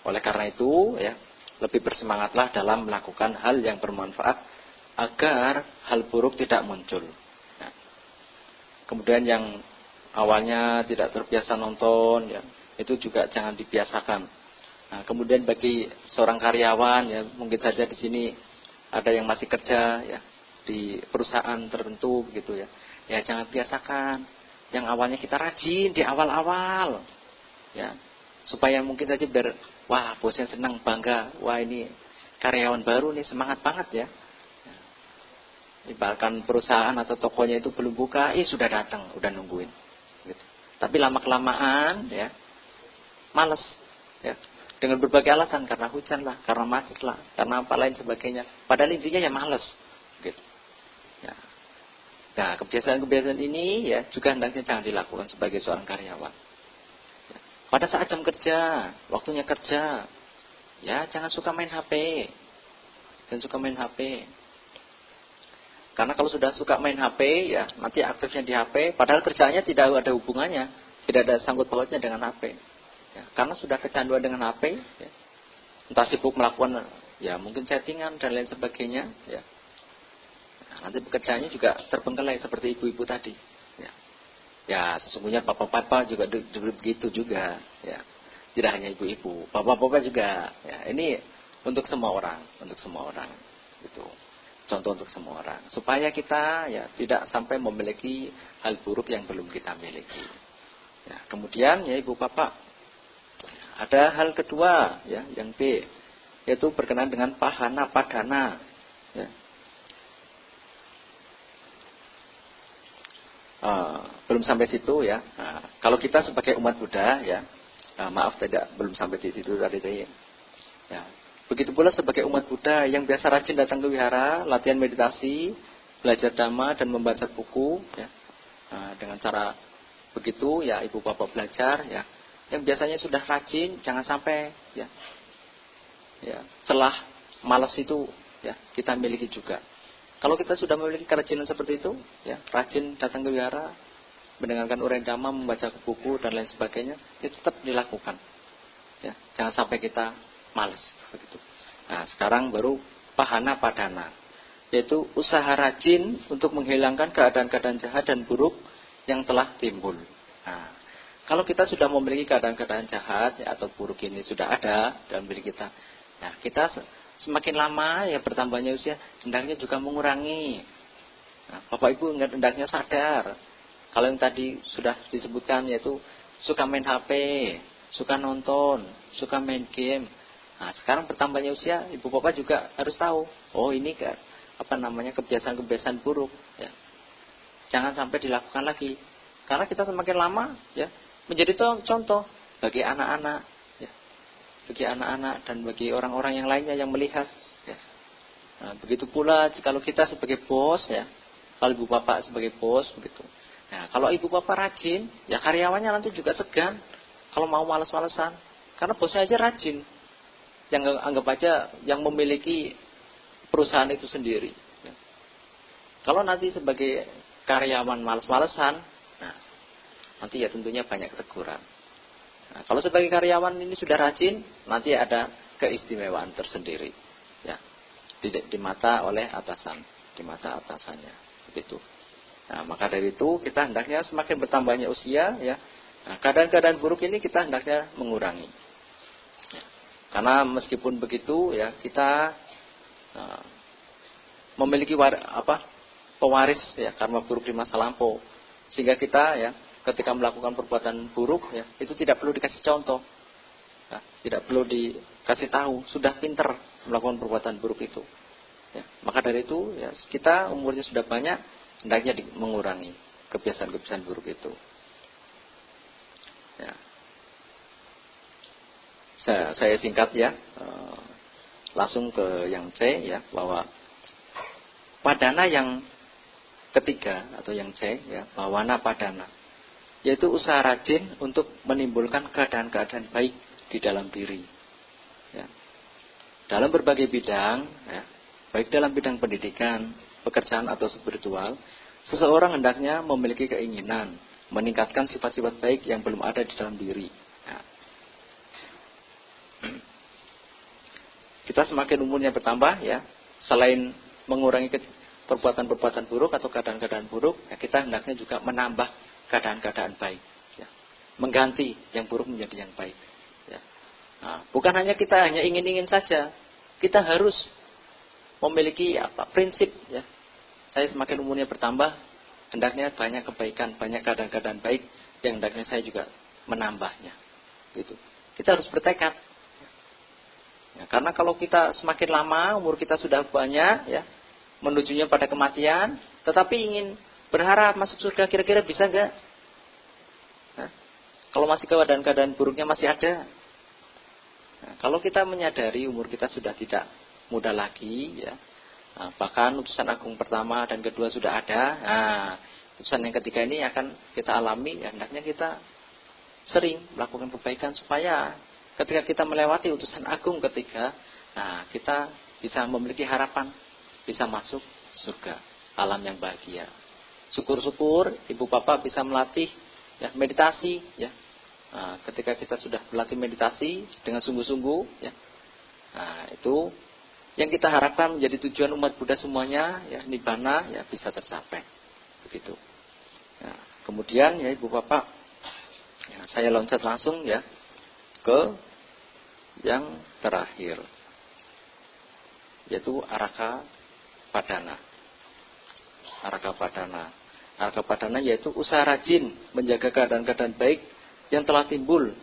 Oleh karena itu, ya lebih bersemangatlah dalam melakukan hal yang bermanfaat agar hal buruk tidak muncul. Ya. Kemudian yang awalnya tidak terbiasa nonton, ya itu juga jangan dibiasakan. Nah, kemudian bagi seorang karyawan, ya mungkin saja di sini ada yang masih kerja, ya di perusahaan tertentu, gitu ya. Ya jangan biasakan. Yang awalnya kita rajin di awal-awal, ya, supaya mungkin saja biar, wah bosnya senang, bangga, wah ini karyawan baru nih semangat banget ya. Bahkan perusahaan atau tokonya itu belum buka, sudah datang, udah nungguin. Gitu. Tapi lama kelamaan, ya, malas, ya, dengan berbagai alasan, karena hujan lah, karena macet lah, karena apa lain sebagainya. Padahal intinya ya malas, gitu. Ya. Nah, kebiasaan-kebiasaan ini ya juga hendaknya jangan dilakukan sebagai seorang karyawan. Ya. Pada saat jam kerja, waktunya kerja, ya jangan suka main HP. Jangan suka main HP. Karena kalau sudah suka main HP, ya nanti aktifnya di HP, padahal kerjanya tidak ada hubungannya, tidak ada sangkut pautnya dengan HP. Ya, karena sudah kecanduan dengan HP, ya, entah sibuk melakukan, ya mungkin chattingan dan lain sebagainya, ya. Nanti pekerjaannya juga terbengkelai seperti ibu-ibu tadi. Ya, ya sesungguhnya bapak-bapak juga begitu juga. Ya, tidak hanya ibu-ibu, bapak-bapak juga. Ya, ini untuk semua orang, Gitu. Contoh untuk semua orang. Supaya kita ya tidak sampai memiliki hal buruk yang belum kita miliki. Ya, kemudian ya ibu bapak, ada hal kedua ya yang B, yaitu berkenaan dengan pahana padana. Ya. Belum sampai situ ya. Kalau kita sebagai umat Buddha ya, maaf belum sampai di situ tadi ya. Begitu pula sebagai umat Buddha yang biasa rajin datang ke wihara, latihan meditasi, belajar dhamma dan membaca buku ya. Dengan cara begitu ya ibu bapak belajar ya. Yang biasanya sudah rajin jangan sampai ya celah malas itu ya kita miliki juga. Kalau kita sudah memiliki kerajinan seperti itu, ya, rajin datang ke wihara, mendengarkan uraian dhamma, membaca buku dan lain sebagainya, itu tetap dilakukan. Ya, jangan sampai kita malas begitu. Nah, sekarang baru pahana padana, yaitu usaha rajin untuk menghilangkan keadaan-keadaan jahat dan buruk yang telah timbul. Nah, kalau kita sudah memiliki keadaan-keadaan jahat ya, atau buruk ini sudah ada dalam diri kita, nah kita semakin lama ya bertambahnya usia, hendaknya juga mengurangi. Nah, Bapak Ibu hendaknya sadar. Kalau yang tadi sudah disebutkan yaitu suka main HP, suka nonton, suka main game. Nah, sekarang bertambahnya usia, Ibu Bapak juga harus tahu. Oh, ini kebiasaan-kebiasaan buruk. Ya. Jangan sampai dilakukan lagi. Karena kita semakin lama ya menjadi contoh bagi anak-anak. Ya. bagi anak-anak dan bagi orang-orang yang lainnya yang melihat. Ya. Nah, begitu pula kalau kita sebagai bos, ya, kalau ibu bapak sebagai bos begitu. Nah, kalau ibu bapak rajin, ya karyawannya nanti juga segan. Kalau mau malas-malesan, karena bosnya aja rajin. Yang anggap aja yang memiliki perusahaan itu sendiri. Ya. Kalau nanti sebagai karyawan malas-malesan, nah, nanti ya tentunya banyak teguran. Nah, kalau sebagai karyawan ini sudah rajin, nanti ada keistimewaan tersendiri. Ya, di mata oleh atasan, di mata atasannya, begitu. Nah, maka dari itu kita hendaknya semakin bertambahnya usia, ya. Nah, keadaan-keadaan buruk ini kita hendaknya mengurangi. Ya. Karena meskipun begitu, ya kita memiliki pewaris, ya, karma buruk di masa lampau, sehingga kita, ya, ketika melakukan perbuatan buruk, ya, itu tidak perlu dikasih contoh, ya, tidak perlu dikasih tahu, sudah pinter melakukan perbuatan buruk itu. Ya, maka dari itu, ya, kita umurnya sudah banyak, hendaknya mengurangi kebiasaan-kebiasaan buruk itu. Ya. Saya singkat, ya, langsung ke yang C, ya, bahwa padana yang ketiga atau yang C, ya, bawana padana, yaitu usaha rajin untuk menimbulkan keadaan-keadaan baik di dalam diri. Ya. Dalam berbagai bidang, ya, baik dalam bidang pendidikan, pekerjaan atau spiritual, seseorang hendaknya memiliki keinginan meningkatkan sifat-sifat baik yang belum ada di dalam diri. Ya. Kita semakin umurnya bertambah, ya, selain mengurangi perbuatan-perbuatan buruk atau keadaan-keadaan buruk, ya, kita hendaknya juga menambah keadaan-keadaan baik, ya. Mengganti yang buruk menjadi yang baik, ya. Nah, bukan hanya kita hanya ingin-ingin saja, kita harus memiliki prinsip, ya. Saya semakin umurnya bertambah, hendaknya banyak kebaikan, banyak keadaan-keadaan baik yang hendaknya saya juga menambahnya, gitu. Kita harus bertekad, ya, karena kalau kita semakin lama umur kita sudah banyak, ya, menujunya pada kematian, tetapi ingin berharap masuk surga, kira-kira bisa enggak? Nah, kalau masih keadaan-keadaan buruknya masih ada. Nah, kalau kita menyadari umur kita sudah tidak muda lagi, ya, nah, bahkan utusan agung pertama dan kedua sudah ada. Nah, utusan yang ketiga ini akan kita alami, ya, hendaknya kita sering melakukan kebaikan supaya ketika kita melewati utusan agung ketiga, nah, kita bisa memiliki harapan, bisa masuk surga, alam yang bahagia. Syukur-syukur ibu bapak bisa melatih, ya, meditasi, ya. Nah, ketika kita sudah berlatih meditasi dengan sungguh-sungguh, ya, nah, itu yang kita harapkan menjadi tujuan umat Buddha semuanya, ya, nibbana, ya, bisa tercapai, begitu. Ya, kemudian, ya, ibu bapak, ya, saya loncat langsung, ya, ke yang terakhir, yaitu araka padana. Araka padana. Araka padana yaitu usaha rajin menjaga keadaan-keadaan baik yang telah timbul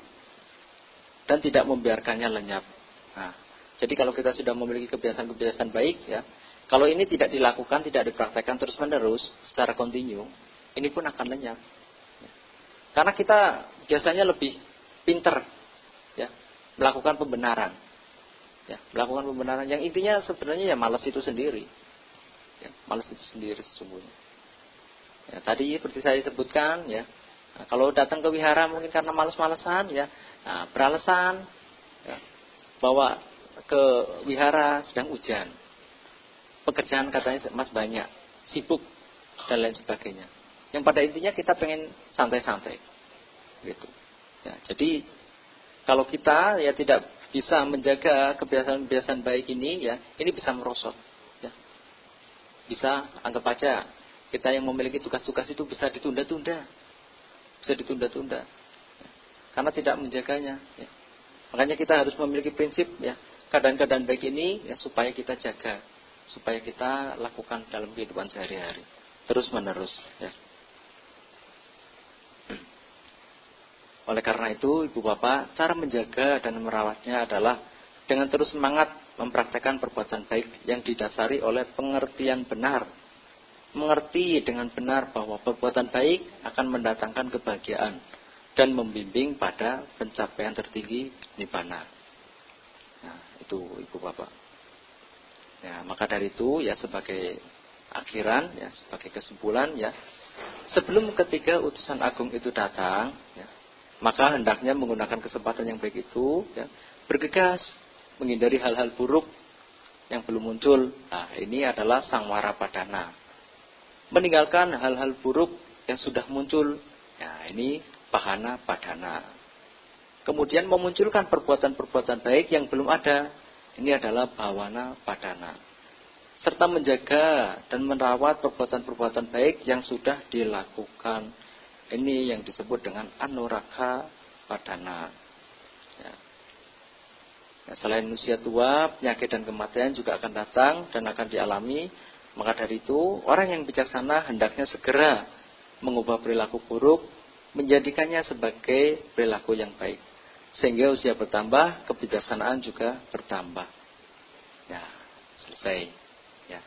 dan tidak membiarkannya lenyap. Nah, jadi kalau kita sudah memiliki kebiasaan-kebiasaan baik, ya, kalau ini tidak dilakukan, tidak dipraktekkan terus-menerus secara kontinu, ini pun akan lenyap. Ya. Karena kita biasanya lebih pinter, ya, melakukan pembenaran, ya, melakukan pembenaran yang intinya sebenarnya ya malas itu sendiri, ya, malas itu sendiri sesungguhnya. Ya, tadi seperti saya sebutkan, ya, nah, kalau datang ke wihara mungkin karena malas-malasan, ya, nah, beralasan, ya, bahwa ke wihara sedang hujan, pekerjaan katanya mas banyak, sibuk dan lain sebagainya. Yang pada intinya kita pengen santai-santai, gitu. Ya, jadi kalau kita, ya, tidak bisa menjaga kebiasaan-kebiasaan baik ini, ya, ini bisa merosot, ya. Bisa anggap aja kita yang memiliki tugas-tugas itu bisa ditunda-tunda. Bisa ditunda-tunda. Ya. Karena tidak menjaganya. Ya. Makanya kita harus memiliki prinsip, ya, keadaan-keadaan baik ini, ya, supaya kita jaga. Supaya kita lakukan dalam kehidupan sehari-hari. Terus-menerus. Ya. Oleh karena itu, ibu bapak, cara menjaga dan merawatnya adalah dengan terus semangat mempraktekkan perbuatan baik yang didasari oleh pengertian benar. Mengerti dengan benar bahwa perbuatan baik akan mendatangkan kebahagiaan dan membimbing pada pencapaian tertinggi nibbana. itu ibu bapak. Ya, maka dari itu ya sebagai akhiran, ya sebagai kesimpulan, ya sebelum ketiga utusan agung itu datang, ya, maka hendaknya menggunakan kesempatan yang baik itu, ya, bergegas menghindari hal-hal buruk yang belum muncul. Nah, ini adalah sangwara padana. Meninggalkan hal-hal buruk yang sudah muncul. Nah, ini pahana padana. Kemudian memunculkan perbuatan-perbuatan baik yang belum ada. Ini adalah bawana padana. Serta menjaga dan merawat perbuatan-perbuatan baik yang sudah dilakukan. Ini yang disebut dengan anuragha padana. Ya. Nah, selain usia tua, penyakit dan kematian juga akan datang dan akan dialami. Maka dari itu, orang yang bijaksana hendaknya segera mengubah perilaku buruk, menjadikannya sebagai perilaku yang baik. Sehingga usia bertambah, kebijaksanaan juga bertambah. Ya, selesai. Ya.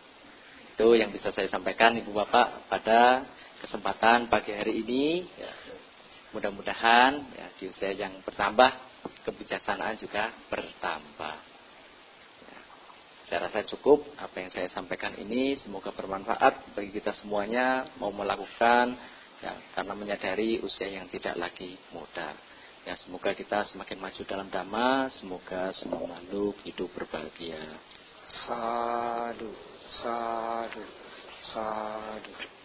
Itu yang bisa saya sampaikan Ibu Bapak pada kesempatan pagi hari ini. Ya. Mudah-mudahan ya, di usia yang bertambah, kebijaksanaan juga bertambah. Ya. Saya rasa cukup apa yang saya sampaikan ini. Semoga bermanfaat bagi kita semuanya mau melakukan, ya, karena menyadari usia yang tidak lagi muda. Ya, semoga kita semakin maju dalam dhamma. Semoga semua makhluk hidup berbahagia. Sadu, sadu, sadu.